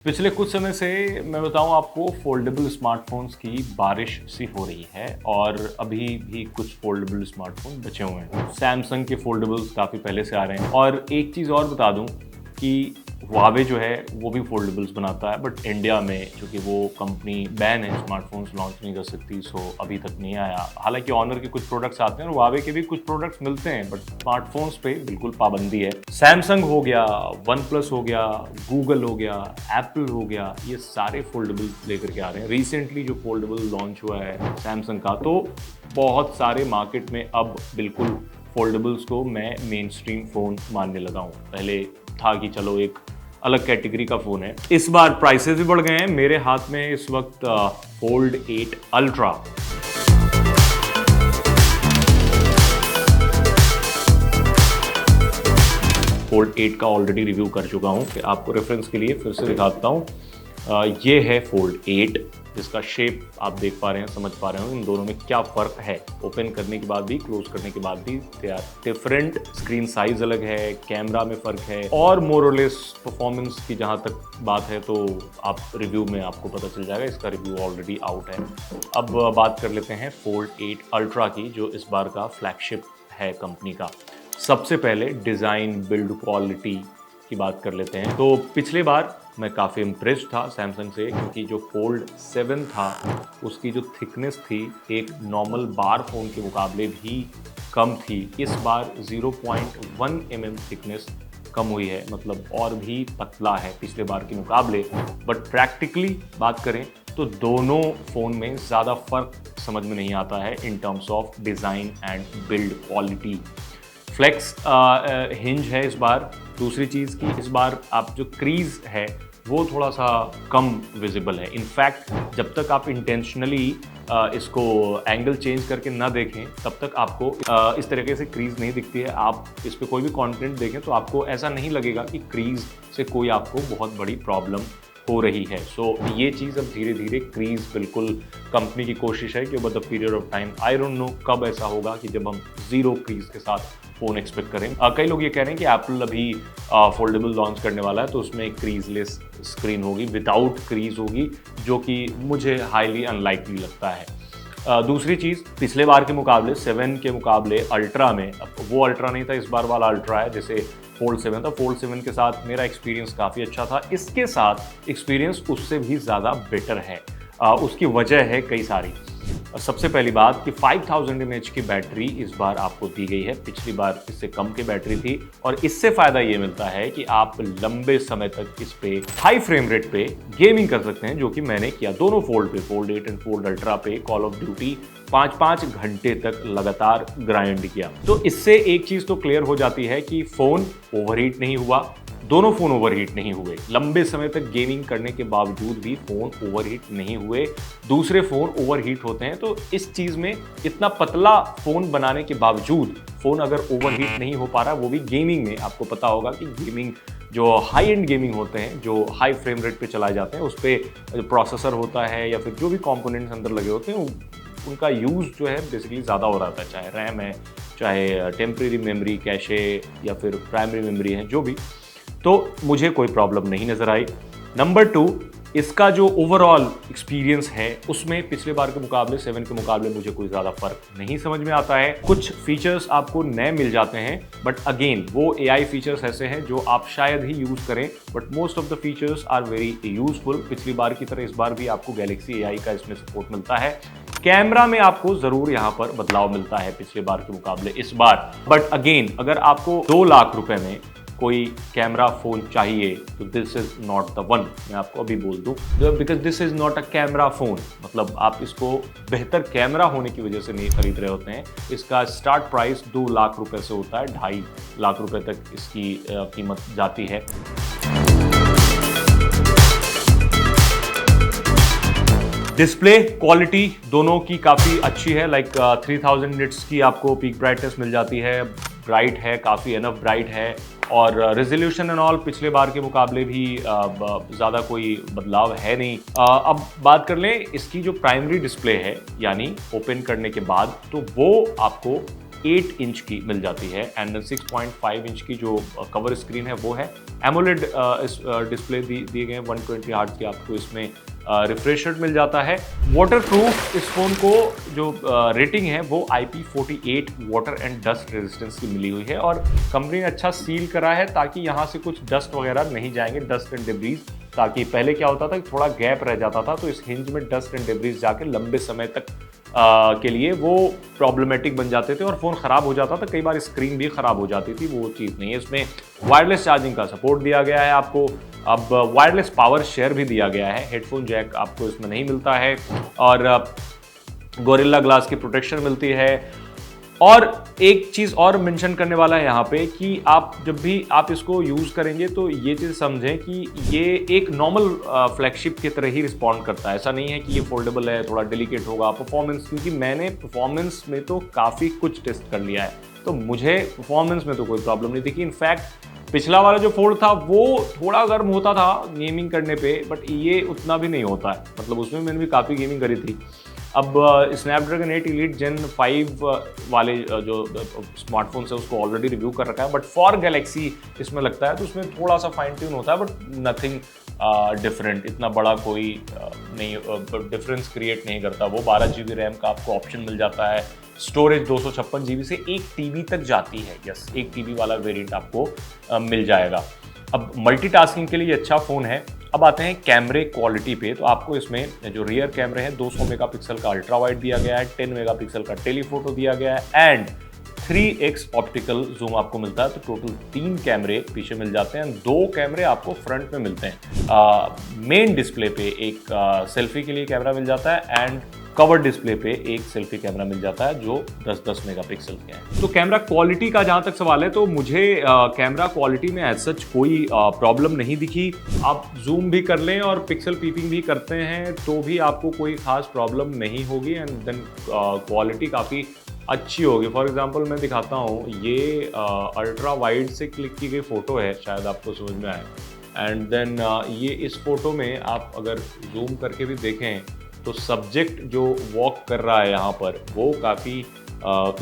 पिछले कुछ समय से मैं बताऊं आपको फोल्डेबल स्मार्टफोन्स की बारिश सी हो रही है और अभी भी कुछ फोल्डेबल स्मार्टफोन बचे हुए हैं। सैमसंग के फोल्डेबल्स काफ़ी पहले से आ रहे हैं और एक चीज़ और बता दूं कि हुआवे जो है वो भी फोल्डेबल्स बनाता है, बट इंडिया में चूँकि वो कंपनी बैन है, स्मार्टफोन्स लॉन्च नहीं कर सकती, सो अभी तक नहीं आया। हालांकि ऑनर के कुछ प्रोडक्ट्स आते हैं और हुआवे के भी कुछ प्रोडक्ट्स मिलते हैं, बट स्मार्टफोन्स पे बिल्कुल पाबंदी है। सैमसंग हो गया, वन प्लस हो गया, गूगल हो गया, एप्पल हो गया, ये सारे फोल्डेबल लेकर के आ रहे हैं। रिसेंटली जो फोल्डेबल लॉन्च हुआ है सैमसंग का, तो बहुत सारे मार्केट में अब बिल्कुल फोल्डेबल्स को मैं मेन स्ट्रीम फ़ोन मानने लगा हूँ। पहले था कि चलो एक अलग कैटेगरी का फ़ोन है। इस बार प्राइसेस भी बढ़ गए हैं। मेरे हाथ में इस वक्त फोल्ड 8 अल्ट्रा फोल्ड 8 का ऑलरेडी रिव्यू कर चुका हूँ, कि आपको रेफरेंस के लिए फिर से दिखाता हूँ। ये है फोल्ड 8, जिसका शेप आप देख पा रहे हैं, समझ पा रहे हो इन दोनों में क्या फ़र्क है। ओपन करने के बाद भी, क्लोज करने के बाद भी they are different. Screen size अलग है, कैमरा में फ़र्क है, और मोर और लेस परफॉर्मेंस की जहाँ तक बात है तो आप रिव्यू में आपको पता चल जाएगा। इसका रिव्यू ऑलरेडी आउट है। अब बात कर लेते हैं फोल्ड 8 अल्ट्रा की, जो इस बार का फ्लैगशिप है कंपनी का। सबसे पहले डिज़ाइन, बिल्ड क्वालिटी की बात कर लेते हैं। तो पिछले बार मैं काफ़ी इम्प्रेस्ड था सैमसंग से, क्योंकि जो फोल्ड 7 था उसकी जो थिकनेस थी एक नॉर्मल बार फ़ोन के मुकाबले भी कम थी। इस बार 0.1 mm थिकनेस कम हुई है, मतलब और भी पतला है पिछले बार के मुकाबले। बट प्रैक्टिकली बात करें तो दोनों फ़ोन में ज़्यादा फ़र्क समझ में नहीं आता है in terms of design and build quality. Flex hinge है इस बार। दूसरी चीज़ की इस बार आप जो क्रीज है वो थोड़ा सा कम विजिबल है। इनफैक्ट जब तक आप इंटेंशनली इसको एंगल चेंज करके ना देखें तब तक आपको इस तरीके से क्रीज नहीं दिखती है। आप इस पे कोई भी कंटेंट देखें तो आपको ऐसा नहीं लगेगा कि क्रीज से कोई आपको बहुत बड़ी प्रॉब्लम हो रही है। सो ये चीज़ अब धीरे धीरे क्रीज, बिल्कुल कंपनी की कोशिश है कि over the period of time, I don't know कब ऐसा होगा कि जब हम जीरो क्रीज के साथ फ़ोन एक्सपेक्ट करें। कई लोग ये कह रहे हैं कि एप्पल अभी फोल्डेबल लॉन्च करने वाला है तो उसमें एक क्रीजलेस स्क्रीन होगी, विदाउट क्रीज होगी, जो कि मुझे हाईली अनलाइकली लगता है। दूसरी चीज़, पिछले बार के मुकाबले 7 के मुकाबले अल्ट्रा में, अब वो अल्ट्रा नहीं था, इस बार वाला अल्ट्रा है जैसे फोल्ड 7 था। फोल्ड 7 के साथ मेरा एक्सपीरियंस काफ़ी अच्छा था, इसके साथ एक्सपीरियंस उससे भी ज़्यादा बेटर है। उसकी वजह है कई सारी। सबसे पहली बात कि 5000 mAh की बैटरी इस बार आपको दी गई है, पिछली बार इससे कम की बैटरी थी। और इससे फ़ायदा ये मिलता है कि आप लंबे समय तक इस पे हाई फ्रेम रेट पे गेमिंग कर सकते हैं, जो कि मैंने किया दोनों फोल्ड पे, फोल्ड 8 एंड फोल्ड अल्ट्रा पे। कॉल ऑफ ड्यूटी 5-5 घंटे तक लगातार ग्राइंड किया। तो इससे एक चीज़ तो क्लियर हो जाती है कि फ़ोन ओवरहीट नहीं हुआ, दोनों फ़ोन ओवरहीट नहीं हुए। लंबे समय तक गेमिंग करने के बावजूद भी फ़ोन ओवरहीट नहीं हुए। दूसरे फ़ोन ओवरहीट होते हैं, तो इस चीज़ में इतना पतला फ़ोन बनाने के बावजूद फ़ोन अगर ओवरहीट नहीं हो पा रहा, वो भी गेमिंग में, आपको पता होगा कि गेमिंग जो हाई एंड गेमिंग होते हैं, जो हाई फ्रेम रेट पे चलाए जाते हैं, उस पर जो प्रोसेसर होता है या फिर जो भी कंपोनेंट्स अंदर लगे होते हैं, उनका यूज़ जो है बेसिकली ज़्यादा हो रहा था, चाहे रैम है, चाहे टेम्परेरी मेमोरी, कैशे या फिर प्राइमरी मेमोरी है, जो भी। तो मुझे कोई प्रॉब्लम नहीं नज़र आई। नंबर 2, इसका जो ओवरऑल एक्सपीरियंस है उसमें पिछले बार के मुकाबले, 7 के मुकाबले मुझे कोई ज़्यादा फर्क नहीं समझ में आता है। कुछ फीचर्स आपको नए मिल जाते हैं, बट अगेन वो AI फीचर्स ऐसे हैं जो आप शायद ही यूज़ करें, but most of the features are very useful. पिछली बार की तरह इस बार भी आपको गैलेक्सी AI का इसमें सपोर्ट मिलता है। कैमरा में आपको ज़रूर यहाँ पर बदलाव मिलता है पिछले बार के मुकाबले इस बार, बट अगेन अगर आपको 2 लाख रुपए में कोई कैमरा फ़ोन चाहिए तो this is not the one. मैं आपको अभी बोल दूं, because this is not a camera phone. मतलब आप इसको बेहतर कैमरा होने की वजह से नहीं खरीद रहे होते हैं। इसका स्टार्ट प्राइस 2 लाख रुपए से होता है, 2.5 लाख रुपए तक इसकी कीमत जाती है। डिस्प्ले क्वालिटी दोनों की काफ़ी अच्छी है, लाइक 3000 निट्स की आपको पीक ब्राइटनेस मिल जाती है, ब्राइट है, काफ़ी एनफ ब्राइट है, और रेजोल्यूशन एंड ऑल पिछले बार के मुकाबले भी ज़्यादा कोई बदलाव है नहीं। अब बात कर लें इसकी जो प्राइमरी डिस्प्ले है, यानी ओपन करने के बाद, तो वो आपको 6.8 इंच की मिल जाती है एंड 6.5 इंच की जो कवर स्क्रीन है वो है। एमोलेड डिस्प्ले दिए गए हैं, 120 हर्ट्ज की आपको इसमें रिफ्रेश रेट मिल जाता है। वाटर प्रूफ इस फोन को जो रेटिंग है वो IP48 water and dust resistance की मिली हुई है और कंपनी ने अच्छा सील करा है ताकि यहाँ से कुछ डस्ट वगैरह नहीं जाएंगे, डस्ट एंड डिब्रीज। ताकि पहले क्या होता था कि थोड़ा गैप रह जाता था तो इस हिंज में डस्ट एंड डिब्रीज जाके लंबे समय तक के लिए वो प्रॉब्लमेटिक बन जाते थे और फ़ोन ख़राब हो जाता था, कई बार स्क्रीन भी ख़राब हो जाती थी। वो चीज़ नहीं है। इसमें वायरलेस चार्जिंग का सपोर्ट दिया गया है आपको। अब वायरलेस पावर शेयर भी दिया गया है। हेडफोन जैक आपको इसमें नहीं मिलता है और गोरिल्ला ग्लास की प्रोटेक्शन मिलती है। और एक चीज़ और मेंशन करने वाला है यहाँ पे कि आप जब भी आप इसको यूज़ करेंगे तो ये चीज़ समझें कि ये एक नॉर्मल फ्लैगशिप की तरह ही रिस्पॉन्ड करता है। ऐसा नहीं है कि ये फोल्डेबल है, थोड़ा डेलिकेट होगा परफॉर्मेंस, क्योंकि मैंने परफॉर्मेंस में तो काफ़ी कुछ टेस्ट कर लिया है तो मुझे परफॉर्मेंस में तो कोई प्रॉब्लम नहीं दिखी। इनफैक्ट पिछला वाला जो फोल्ड था वो थोड़ा गर्म होता था गेमिंग करने पे, बट ये उतना भी नहीं होता है। मतलब उसमें मैंने भी काफ़ी गेमिंग करी थी। अब स्नैपड्रैगन 8 एलीट Gen 5 वाले जो स्मार्टफोन्स है उसको ऑलरेडी रिव्यू कर रखा है, बट फॉर गैलेक्सी इसमें लगता है तो उसमें थोड़ा सा फाइन ट्यून होता है, बट नथिंग डिफरेंट। इतना बड़ा कोई नहीं डिफरेंस क्रिएट नहीं करता। वो 12 GB रैम का आपको ऑप्शन मिल जाता है। स्टोरेज 256 GB से 1 TB तक जाती है। यस, 1 TB वाला वेरिएंट आपको मिल जाएगा। अब मल्टीटास्किंग के लिए अच्छा फ़ोन है। अब आते हैं कैमरे क्वालिटी पे, तो आपको इसमें जो रियर कैमरे हैं 200 मेगापिक्सल का अल्ट्रा वाइड दिया गया है, 10 मेगापिक्सल का टेलीफोटो दिया गया है एंड 3x ऑप्टिकल जूम आपको मिलता है। तो टोटल 3 कैमरे पीछे मिल जाते हैं, 2 कैमरे आपको फ्रंट में मिलते हैं। मेन डिस्प्ले पे एक सेल्फी के लिए कैमरा मिल जाता है एंड कवर डिस्प्ले पे एक सेल्फी कैमरा मिल जाता है जो 10-10 मेगापिक्सल के हैं। तो कैमरा क्वालिटी का जहां तक सवाल है तो मुझे कैमरा क्वालिटी में एज सच कोई प्रॉब्लम नहीं दिखी। आप जूम भी कर लें और पिक्सल पीपिंग भी करते हैं तो भी आपको कोई खास प्रॉब्लम नहीं होगी एंड देन क्वालिटी काफ़ी अच्छी होगी। फॉर एग्जांपल मैं दिखाता हूँ, ये अल्ट्रा वाइड से क्लिक की गई फ़ोटो है, शायद आपको समझ में आए। एंड देन ये इस फोटो में आप अगर जूम करके भी देखें तो सब्जेक्ट जो वॉक कर रहा है यहाँ पर वो काफ़ी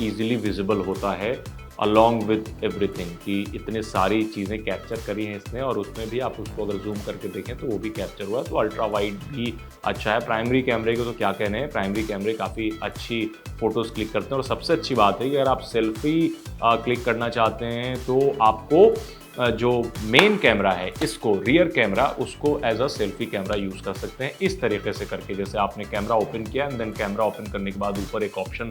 ईजिली विजिबल होता है अलॉन्ग विद एवरीथिंग, कि इतने सारी चीज़ें कैप्चर करी हैं इसने और उसमें भी आप उसको अगर जूम करके देखें तो वो भी कैप्चर हुआ है। तो अल्ट्रा वाइड भी अच्छा है। प्राइमरी कैमरे को तो क्या कहने हैं, प्राइमरी कैमरे काफ़ी अच्छी फ़ोटोज़ क्लिक करते हैं। और सबसे अच्छी बात है कि अगर आप सेल्फी क्लिक करना चाहते हैं तो आपको जो मेन कैमरा है इसको, रियर कैमरा, उसको as a selfie camera use कर सकते हैं इस तरीके से करके। जैसे आपने कैमरा ओपन किया एंड देन कैमरा ओपन करने के बाद ऊपर एक option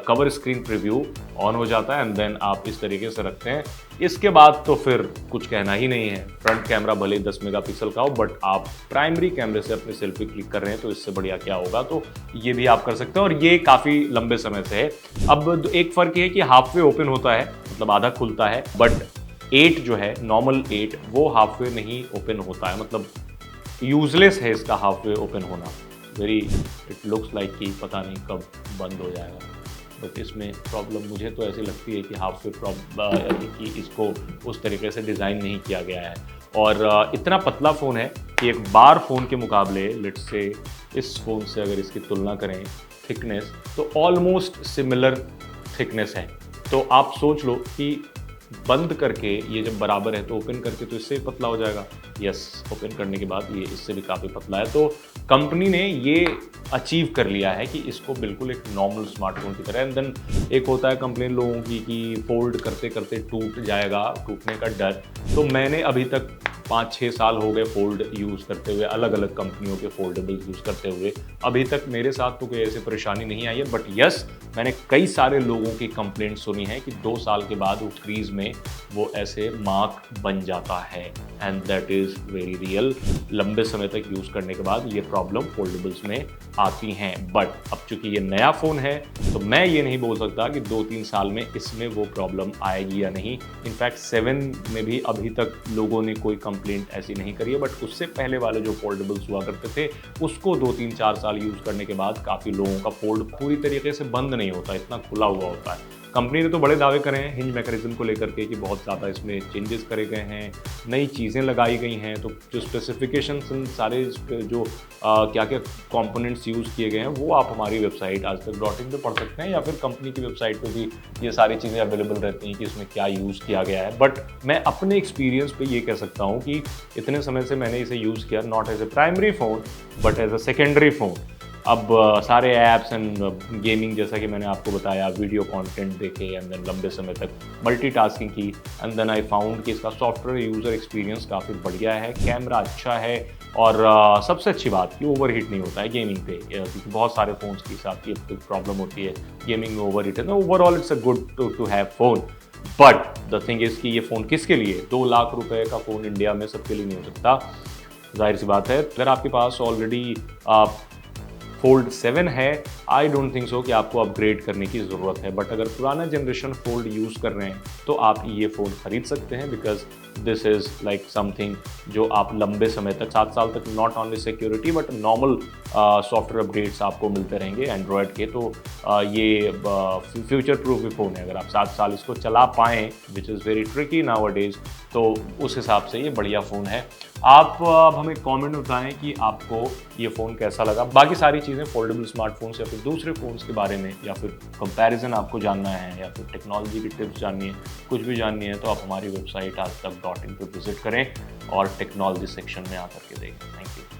cover screen preview on हो जाता है एंड देन आप इस तरीके से रखते हैं। इसके बाद तो फिर कुछ कहना ही नहीं है। फ्रंट कैमरा भले 10 मेगापिक्सल का हो बट आप प्राइमरी कैमरे से अपनी सेल्फी क्लिक कर रहे हैं तो इससे बढ़िया क्या होगा। तो ये भी आप कर सकते हैं और ये काफ़ी लंबे समय से है। अब एक फ़र्क ये है कि हाफ वे ओपन होता है, मतलब आधा खुलता है, बट 8 जो है नॉर्मल 8 वो हाफ वे नहीं ओपन होता है। मतलब यूजलेस है इसका हाफ वे ओपन होना। वेरी इट लुक्स लाइक कि पता नहीं कब बंद हो जाएगा, बट इसमें प्रॉब्लम मुझे तो ऐसी लगती है कि हाफ वे कि इसको उस तरीके से डिज़ाइन नहीं किया गया है। और इतना पतला फ़ोन है कि एक बार फ़ोन के मुकाबले लेट्स से इस फ़ोन से अगर इसकी तुलना करें थिकनेस तो ऑलमोस्ट सिमिलर थिकनेस है। तो आप सोच लो कि बंद करके ये जब बराबर है तो ओपन करके तो इससे भी पतला हो जाएगा। यस, ओपन करने के बाद ये इससे भी काफ़ी पतला है। तो कंपनी ने ये अचीव कर लिया है कि इसको बिल्कुल एक नॉर्मल स्मार्टफोन की तरह। एंड देन एक होता है कंप्लेन लोगों की कि फोल्ड करते करते टूट जाएगा, टूटने का डर। तो मैंने अभी तक 5-6 साल हो गए फोल्ड यूज़ करते हुए, अलग अलग कंपनियों के फोल्डेबल्स यूज़ करते हुए। अभी तक मेरे साथ तो कोई ऐसी परेशानी नहीं आई है, बट यस मैंने कई सारे लोगों की कंप्लेंट सुनी है कि 2 साल के बाद वो क्रीज में वो ऐसे मार्क बन जाता है and that is very real. लंबे समय तक यूज़ करने के बाद ये प्रॉब्लम फोल्डेबल्स में आती हैं। बट अब चूंकि ये नया फ़ोन है तो मैं ये नहीं बोल सकता कि 2-3 साल में इसमें वो प्रॉब्लम आएगी या नहीं। इनफैक्ट 7 में भी अभी तक लोगों ने कोई कंप्लेंट ऐसी नहीं करी है, बट उससे पहले वाले जो फोल्डेबल्स हुआ करते थे उसको 2-3-4 साल यूज़ करने के बाद काफ़ी लोगों का फोल्ड पूरी तरीके से बंद नहीं होता, इतना खुला हुआ होता है। कंपनी ने तो बड़े दावे करे हैं हिंज मैकेनिज्म को लेकर के कि बहुत ज़्यादा इसमें चेंजेस करे गए हैं, नई चीज़ें लगाई गई हैं। तो जो स्पेसिफिकेशंस सारे जो क्या क्या कंपोनेंट्स यूज़ किए गए हैं वो आप हमारी वेबसाइट aajtak.in पे पढ़ सकते हैं, या फिर कंपनी की वेबसाइट पे भी ये सारी चीज़ें अवेलेबल रहती हैं कि इसमें क्या यूज़ किया गया है। बट मैं अपने एक्सपीरियंस पे ये कह सकता हूँ कि इतने समय से मैंने इसे यूज़ किया, not as a primary phone but as a secondary phone. अब सारे ऐप्स एंड गेमिंग, जैसा कि मैंने आपको बताया, वीडियो कंटेंट देखे एंड देन लंबे समय तक मल्टीटास्किंग की, एंड देन आई फाउंड कि इसका सॉफ्टवेयर यूज़र एक्सपीरियंस काफ़ी बढ़िया है, कैमरा अच्छा है, और सबसे अच्छी बात कि ओवरहीट नहीं होता है गेमिंग पे, क्योंकि बहुत सारे फ़ोन्स के साथ ये प्रॉब्लम होती है गेमिंग में ओवरहीट है। तो overall it's a good to have phone. But the thing is कि ये फ़ोन किसके लिए, 2 लाख रुपए का फ़ोन इंडिया में सबके लिए नहीं हो सकता, जाहिर सी बात है। अगर आपके पास ऑलरेडी फोल्ड 7 है, आई डोंट थिंक सो कि आपको अपग्रेड करने की ज़रूरत है। बट अगर पुराना जनरेशन फोल्ड यूज़ कर रहे हैं तो आप ये फ़ोन ख़रीद सकते हैं, because this is like something जो आप लंबे समय तक, 7 साल तक, not only security but normal software updates आपको मिलते रहेंगे एंड्रॉयड के। तो ये फ्यूचर प्रूफ भी फ़ोन है। अगर आप 7 साल इसको चला पाएँ, which is very tricky now a days, तो उस हिसाब से ये बढ़िया फ़ोन है। आप अब हमें कमेंट में बताएं कि आपको ये फ़ोन कैसा लगा। बाकी सारी चीज़ें फोल्डेबल स्मार्टफोन्स या फिर दूसरे फ़ोन्स के बारे में, या फिर कंपैरिजन आपको जानना है, या फिर टेक्नोलॉजी की टिप्स जाननी है, कुछ भी जाननी है, तो आप हमारी वेबसाइट aajtak.in पे विजिट करें और टेक्नोलॉजी सेक्शन में आकर के देखें। Thank you.